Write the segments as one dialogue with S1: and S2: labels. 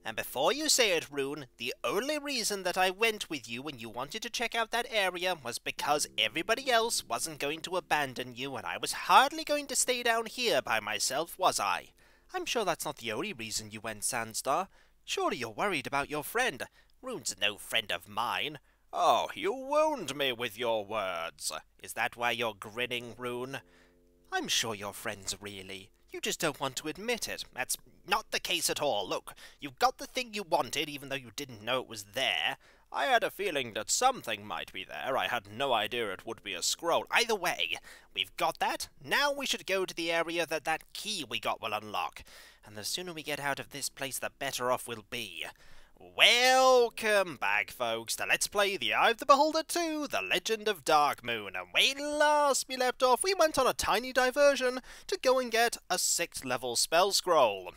S1: And before you say it, Rune, the only reason that I went with you when you wanted to check out that area was because everybody else wasn't going to abandon you, and I was hardly going to stay down here by myself, was I? I'm sure that's not the only reason you went, Sandstar. Surely you're worried about your friend. Rune's no friend of mine. Oh, you wound me with your words. Is that why you're grinning, Rune? I'm sure you're friends, really. You just don't want to admit it. That's not the case at all. Look, you got the thing you wanted, even though you didn't know it was there. I had a feeling that something might be there. I had no idea it would be a scroll. Either way, we've got that. Now we should go to the area that key we got will unlock. And the sooner we get out of this place, the better off we'll be. Welcome back, folks, to Let's Play The Eye of the Beholder 2, The Legend of Darkmoon. And when last we left off, we went on a tiny diversion to go and get a 6th level spell scroll.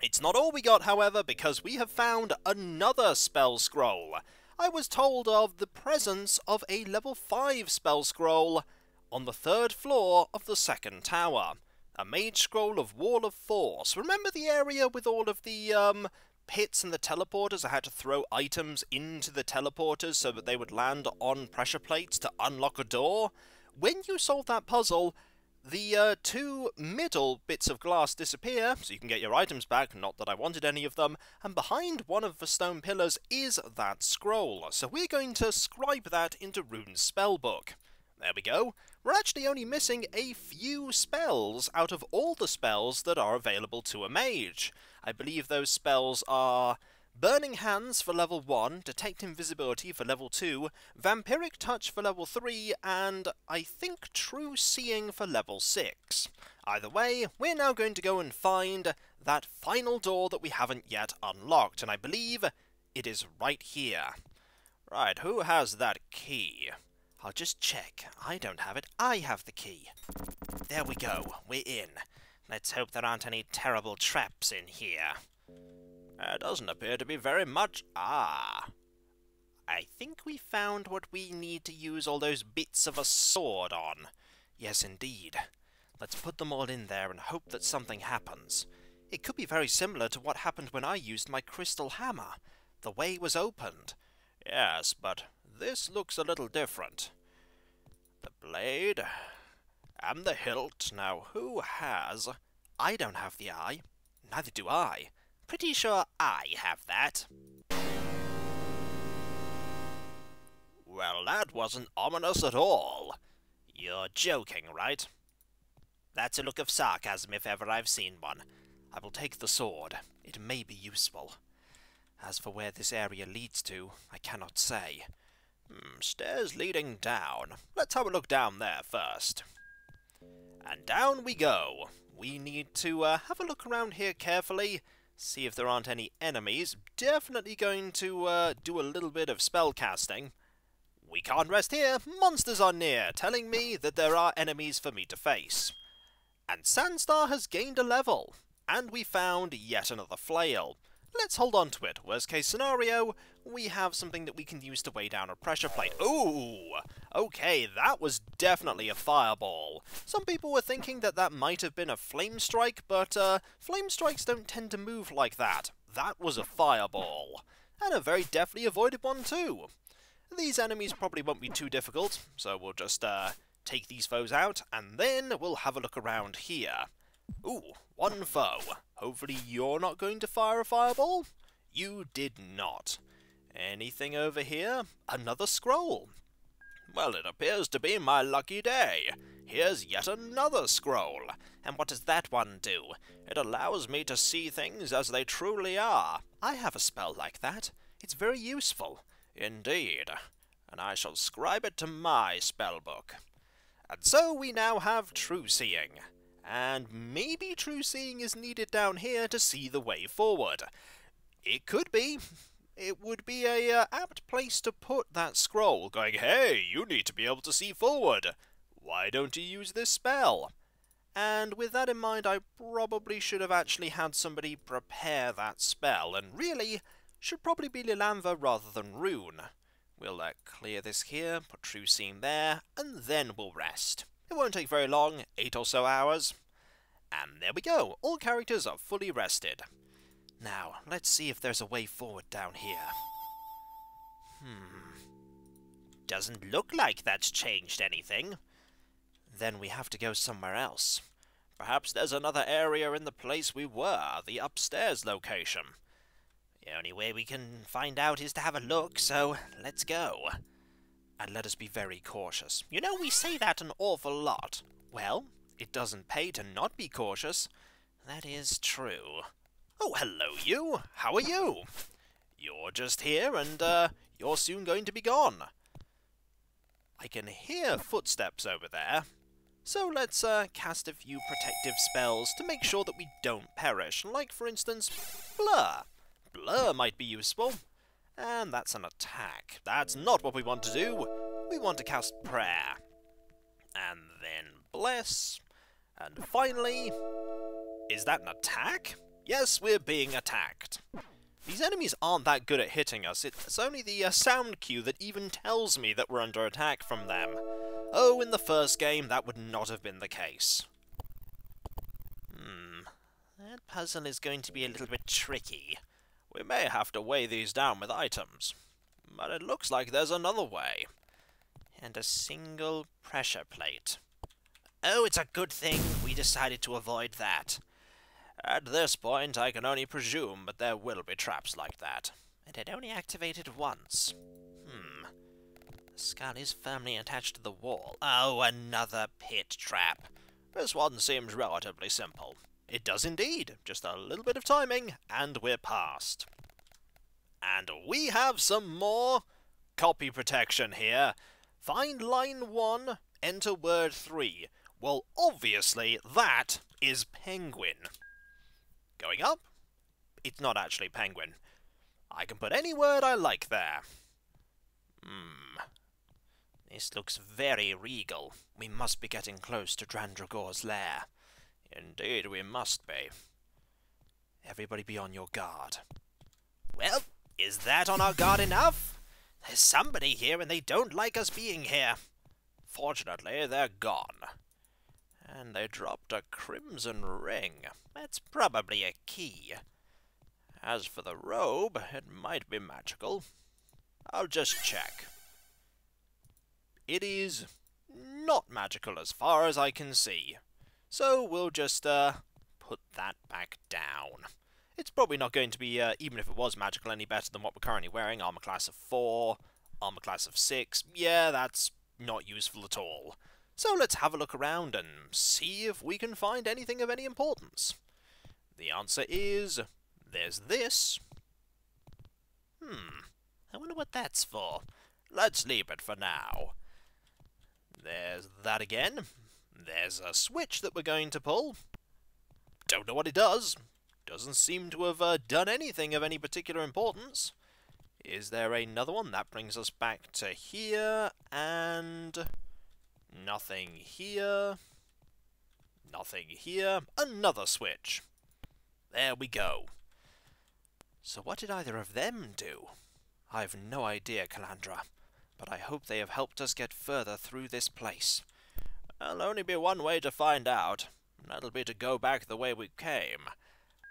S1: It's not all we got, however, because we have found another spell scroll. I was told of the presence of a level 5 spell scroll on the 3rd floor of the 2nd tower. A mage scroll of Wall of Force. Remember the area with all of the, pits and the teleporters? I had to throw items into the teleporters so that they would land on pressure plates to unlock a door. When you solve that puzzle, the 2 middle bits of glass disappear, so you can get your items back, not that I wanted any of them, and behind one of the stone pillars is that scroll, so we're going to scribe that into Rune's spellbook. There we go. We're actually only missing a few spells out of all the spells that are available to a mage. I believe those spells are Burning Hands for level 1, Detect Invisibility for level 2, Vampiric Touch for level 3, and I think True Seeing for level 6. Either way, we're now going to go and find that final door that we haven't yet unlocked, and I believe it is right here. Right, who has that key? I'll just check. I don't have it. I have the key. There we go. We're in. Let's hope there aren't any terrible traps in here. There doesn't appear to be very much. I think we found what we need to use all those bits of a sword on. Yes, indeed. Let's put them all in there and hope that something happens. It could be very similar to what happened when I used my crystal hammer. The way was opened. Yes, but this looks a little different. The blade and the hilt. Now, who has? I don't have the eye. Neither do I. Pretty sure I have that. Well, that wasn't ominous at all. You're joking, right? That's a look of sarcasm if ever I've seen one. I will take the sword. It may be useful. As for where this area leads to, I cannot say. Stairs leading down. Let's have a look down there first. And down we go. We need to have a look around here carefully, see if there aren't any enemies. Definitely going to do a little bit of spell casting. We can't rest here. Monsters are near, telling me that there are enemies for me to face. And Sandstar has gained a level. And we found yet another flail. Let's hold on to it. Worst case scenario, we have something that we can use to weigh down a pressure plate. Ooh! Okay, that was definitely a fireball. Some people were thinking that that might have been a flame strike, but flame strikes don't tend to move like that. That was a fireball. And a very deftly avoided one too. These enemies probably won't be too difficult, so we'll just take these foes out, and then we'll have a look around here. Ooh, one foe. Hopefully you're not going to fire a fireball. You did not. Anything over here? Another scroll. Well, it appears to be my lucky day. Here's yet another scroll. And what does that one do? It allows me to see things as they truly are. I have a spell like that. It's very useful. Indeed. And I shall scribe it to my spellbook. And so we now have True Seeing. And maybe True Seeing is needed down here to see the way forward. It could be. It would be a apt place to put that scroll, going, hey, you need to be able to see forward. Why don't you use this spell? And with that in mind, I probably should have actually had somebody prepare that spell, and really should probably be Lilandra rather than Rune. We'll clear this here, put True Seeing there, and then we'll rest. It won't take very long, 8 or so hours. And there we go, all characters are fully rested. Now, let's see if there's a way forward down here. Doesn't look like that's changed anything. Then we have to go somewhere else. Perhaps there's another area in the place we were, the upstairs location. The only way we can find out is to have a look, so let's go. And let us be very cautious. You know, we say that an awful lot. Well, it doesn't pay to not be cautious. That is true. Oh, hello you! How are you? You're just here, and you're soon going to be gone. I can hear footsteps over there. So let's cast a few protective spells to make sure that we don't perish. Like, for instance, Blur. Blur might be useful. And that's an attack. That's not what we want to do. We want to cast Prayer. And then Bless. And finally... Is that an attack? Yes, we're being attacked. These enemies aren't that good at hitting us. It's only the sound cue that even tells me that we're under attack from them. Oh, in the first game, that would not have been the case. That puzzle is going to be a little bit tricky. We may have to weigh these down with items. But it looks like there's another way. And a single pressure plate. Oh, it's a good thing we decided to avoid that. At this point, I can only presume, but there will be traps like that. And it only activated once. The skull is firmly attached to the wall. Oh, another pit trap. This one seems relatively simple. It does indeed. Just a little bit of timing, and we're past. And we have some more copy protection here. Find line 1, enter word 3. Well, obviously, that is penguin. Going up, it's not actually penguin. I can put any word I like there. This looks very regal. We must be getting close to Drandragor's lair. Indeed, we must be. Everybody be on your guard. Well, is that on our guard enough? There's somebody here and they don't like us being here. Fortunately, they're gone. And they dropped a crimson ring. That's probably a key. As for the robe, it might be magical. I'll just check. It is not magical as far as I can see. So we'll just put that back down. It's probably not going to be, even if it was magical, any better than what we're currently wearing. Armor class of 4, armor class of 6. Yeah, that's not useful at all. So let's have a look around and see if we can find anything of any importance. The answer is, there's this. I wonder what that's for. Let's leave it for now. There's that again. There's a switch that we're going to pull. Don't know what it does. Doesn't seem to have done anything of any particular importance. Is there another one? That brings us back to here, and... nothing here. Nothing here. Another switch. There we go. So what did either of them do? I've no idea, Calandra, but I hope they have helped us get further through this place. There'll only be one way to find out. That'll be to go back the way we came.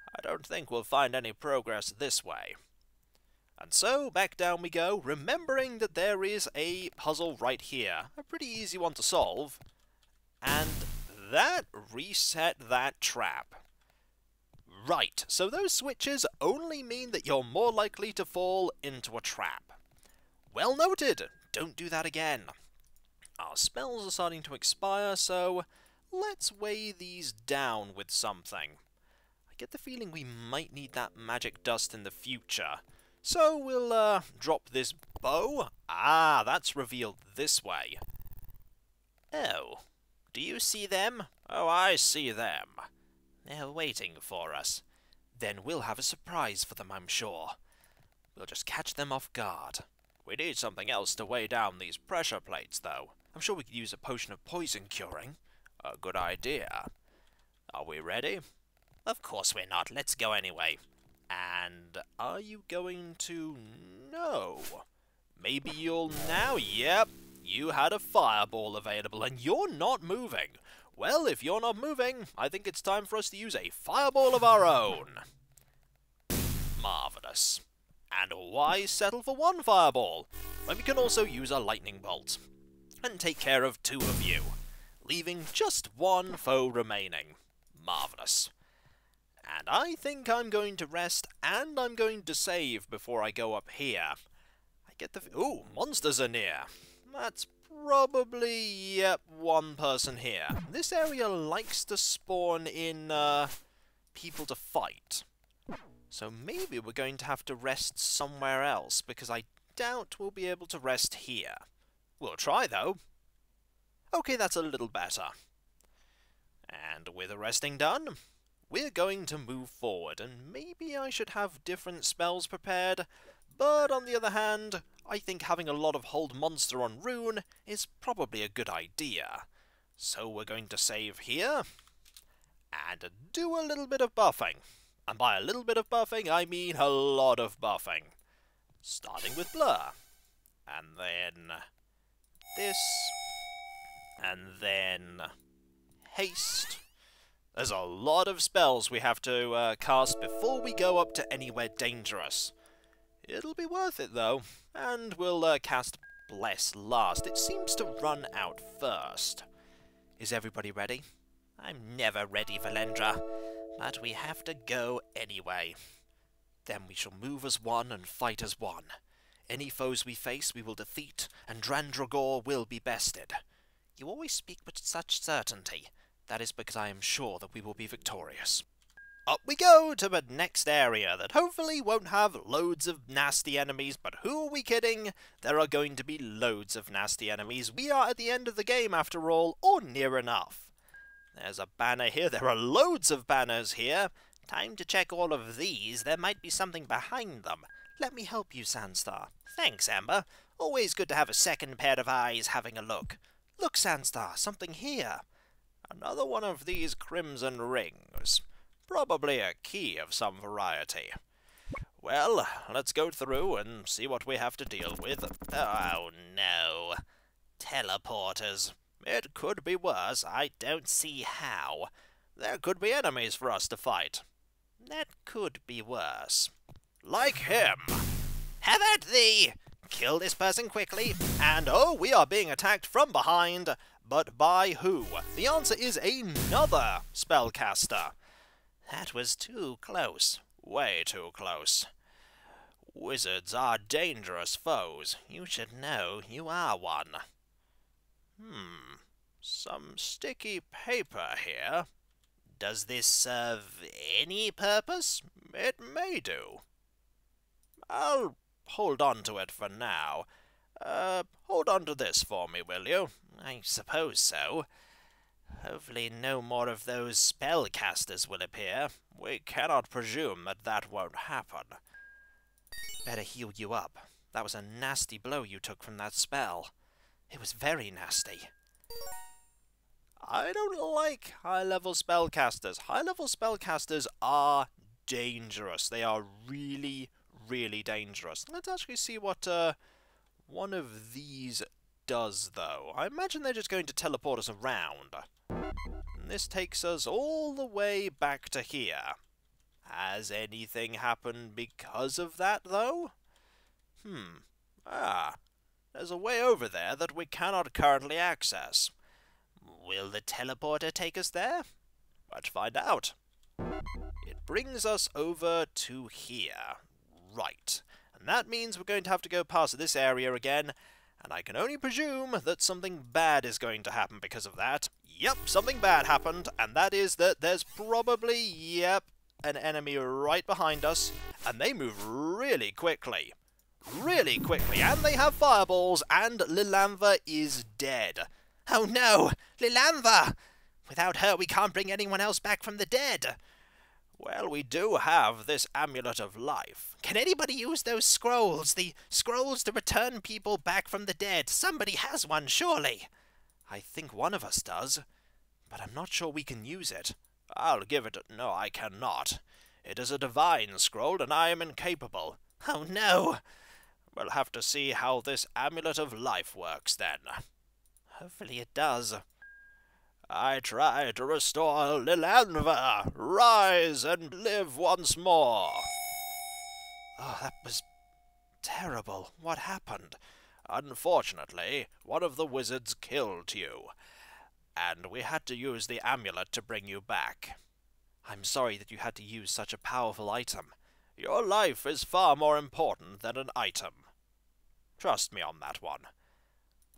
S1: I don't think we'll find any progress this way. And so, back down we go, remembering that there is a puzzle right here. A pretty easy one to solve. And that reset that trap. Right, so those switches only mean that you're more likely to fall into a trap. Well noted! Don't do that again. Our spells are starting to expire, so let's weigh these down with something. I get the feeling we might need that magic dust in the future. So we'll drop this bow. Ah, that's revealed this way. Oh, do you see them? Oh, I see them. They're waiting for us. Then we'll have a surprise for them, I'm sure. We'll just catch them off guard. We need something else to weigh down these pressure plates, though. I'm sure we could use a potion of poison curing. A good idea. Are we ready? Of course we're not. Let's go anyway. And are you going to... No. Maybe you'll now... Yep, you had a fireball available and you're not moving. Well, if you're not moving, I think it's time for us to use a fireball of our own. Marvellous. And why settle for one fireball, when we can also use a lightning bolt, and take care of 2 of you, leaving just 1 foe remaining. Marvellous. And I think I'm going to rest, and I'm going to save before I go up here. I get the... Ooh, monsters are near. That's probably, yep, 1 person here. This area likes to spawn in, people to fight. So maybe we're going to have to rest somewhere else, because I doubt we'll be able to rest here. We'll try, though. Okay, that's a little better. And with the resting done, we're going to move forward, and maybe I should have different spells prepared, but on the other hand, I think having a lot of hold monster on rune is probably a good idea. So we're going to save here, and do a little bit of buffing. And by a little bit of buffing, I mean a lot of buffing. Starting with Blur. And then this. And then Haste. There's a lot of spells we have to cast before we go up to anywhere dangerous. It'll be worth it, though. And we'll cast Bless last. It seems to run out first. Is everybody ready? I'm never ready, Valendra. But we have to go anyway. Then we shall move as one and fight as one. Any foes we face we will defeat, and Dran will be bested. You always speak with such certainty. That is because I am sure that we will be victorious. Up we go to the next area that hopefully won't have loads of nasty enemies, but who are we kidding? There are going to be loads of nasty enemies. We are at the end of the game after all, or near enough. There's a banner here. There are loads of banners here. Time to check all of these. There might be something behind them. Let me help you, Sandstar. Thanks, Amber. Always good to have a second pair of eyes having a look. Look, Sandstar, something here. Another one of these crimson rings. Probably a key of some variety. Well, let's go through and see what we have to deal with. Oh, no. Teleporters. It could be worse. I don't see how. There could be enemies for us to fight. That could be worse. Like him. Have at thee! Kill this person quickly. And oh, we are being attacked from behind. But by who? The answer is another spellcaster. That was too close. Way too close. Wizards are dangerous foes. You should know you are one. Some sticky paper here. Does this serve any purpose? It may do. I'll hold on to it for now. Hold on to this for me, will you? I suppose so. Hopefully no more of those spellcasters will appear. We cannot presume that that won't happen. Better heal you up. That was a nasty blow you took from that spell. It was very nasty. I don't like high-level spellcasters. High-level spellcasters are dangerous. They are really, really dangerous. Let's actually see what one of these does, though. I imagine they're just going to teleport us around. And this takes us all the way back to here. Has anything happened because of that, though? There's a way over there that we cannot currently access. Will the teleporter take us there? Let's find out. It brings us over to here. Right. And that means we're going to have to go past this area again, and I can only presume that something bad is going to happen because of that. Yep, something bad happened, and that is that there's probably, yep, an enemy right behind us, and they move really quickly. Really quickly, and they have fireballs, and Lilandra is dead. Oh no! Lilandra! Without her we can't bring anyone else back from the dead. Well, we do have this amulet of life. Can anybody use those scrolls? The scrolls to return people back from the dead. Somebody has one, surely. I think one of us does, but I'm not sure we can use it. I'll give it a... No, I cannot. It is a divine scroll, and I am incapable. Oh no! We'll have to see how this amulet of life works, then. Hopefully it does. I try to restore Lilandra. Rise and live once more. Oh, that was terrible. What happened? Unfortunately, one of the wizards killed you, and we had to use the amulet to bring you back. I'm sorry that you had to use such a powerful item. Your life is far more important than an item. Trust me on that one.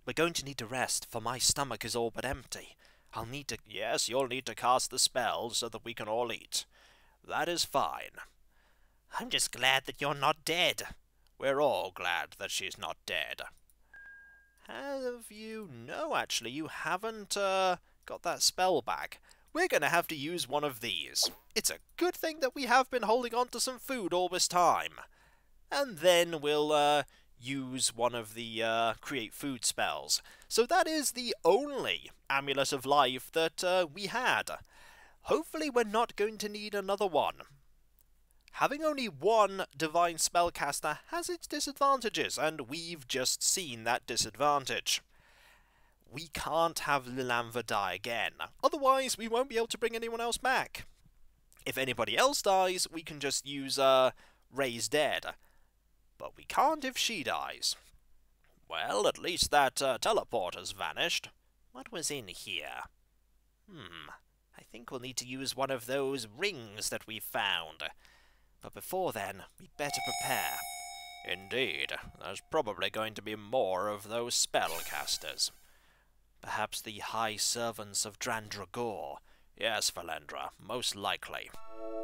S1: We're going to need to rest, for my stomach is all but empty. I'll need to... Yes, you'll need to cast the spell so that we can all eat. That is fine. I'm just glad that you're not dead. We're all glad that she's not dead. Have you... No, actually, you haven't, got that spell back. We're going to have to use one of these. It's a good thing that we have been holding on to some food all this time. And then we'll, use one of the, create food spells. So that is the only Amulet of Life that, we had. Hopefully we're not going to need another one. Having only one Divine Spellcaster has its disadvantages, and we've just seen that disadvantage. We can't have Lilanva die again, otherwise we won't be able to bring anyone else back. If anybody else dies, we can just use, Raise Dead. But we can't if she dies. Well, at least that, teleporter's vanished. What was in here? I think we'll need to use one of those rings that we found. But before then, we'd better prepare. Indeed, there's probably going to be more of those spellcasters. Perhaps the High Servants of Dran. Yes, Valendra, most likely.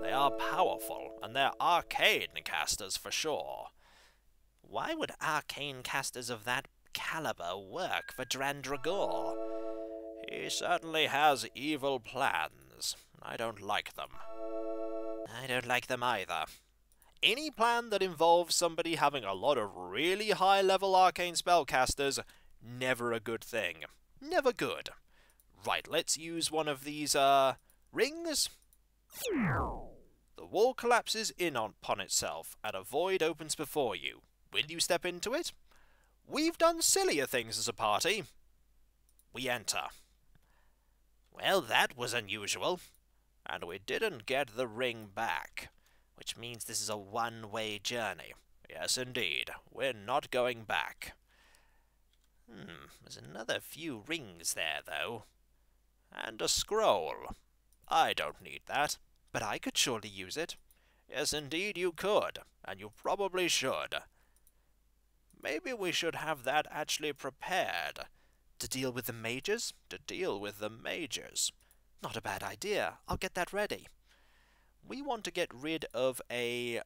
S1: They are powerful, and they're arcane casters for sure. Why would arcane casters of that caliber work for Dran? He certainly has evil plans. I don't like them. I don't like them either. Any plan that involves somebody having a lot of really high-level arcane spellcasters, never a good thing. Never good. Right, let's use one of these, rings. The wall collapses in upon itself, and a void opens before you. Will you step into it? We've done sillier things as a party. We enter. Well, that was unusual. And we didn't get the ring back, which means this is a one-way journey. Yes, indeed. We're not going back. There's another few rings there, though. And a scroll. I don't need that, but I could surely use it. Yes, indeed you could, and you probably should. Maybe we should have that actually prepared. To deal with the mages? To deal with the mages. Not a bad idea. I'll get that ready. We want to get rid of a...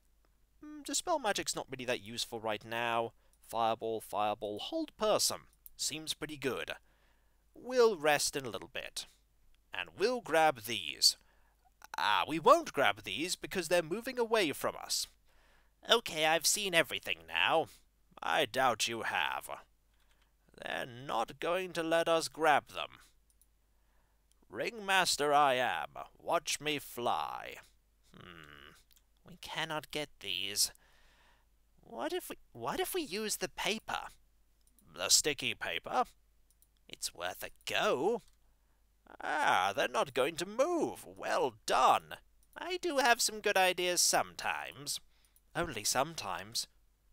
S1: Dispel Magic's not really that useful right now. Fireball, hold person. Seems pretty good. We'll rest in a little bit. And we'll grab these. We won't grab these because they're moving away from us. Okay, I've seen everything now. I doubt you have. They're not going to let us grab them. Ringmaster I am. Watch me fly. We cannot get these. What if we use the paper? The sticky paper? It's worth a go. They're not going to move. Well done. I do have some good ideas sometimes. Only sometimes.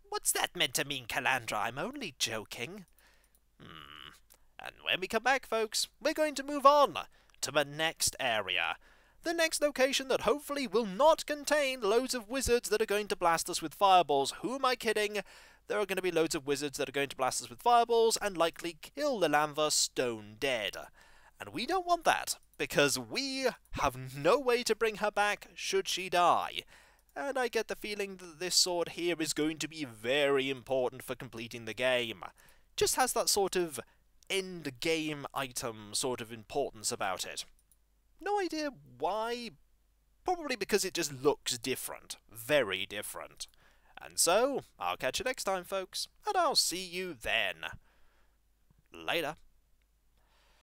S1: What's that meant to mean, Calandra? I'm only joking. And when we come back, folks, we're going to move on to the next area. The next location that hopefully will not contain loads of wizards that are going to blast us with fireballs. Who am I kidding? There are going to be loads of wizards that are going to blast us with fireballs and likely kill Lilanva stone dead. And we don't want that, because we have no way to bring her back should she die. And I get the feeling that this sword here is going to be very important for completing the game. Just has that sort of end-game item sort of importance about it. No idea why. Probably because it just looks different. Very different. And so, I'll catch you next time, folks, and I'll see you then. Later.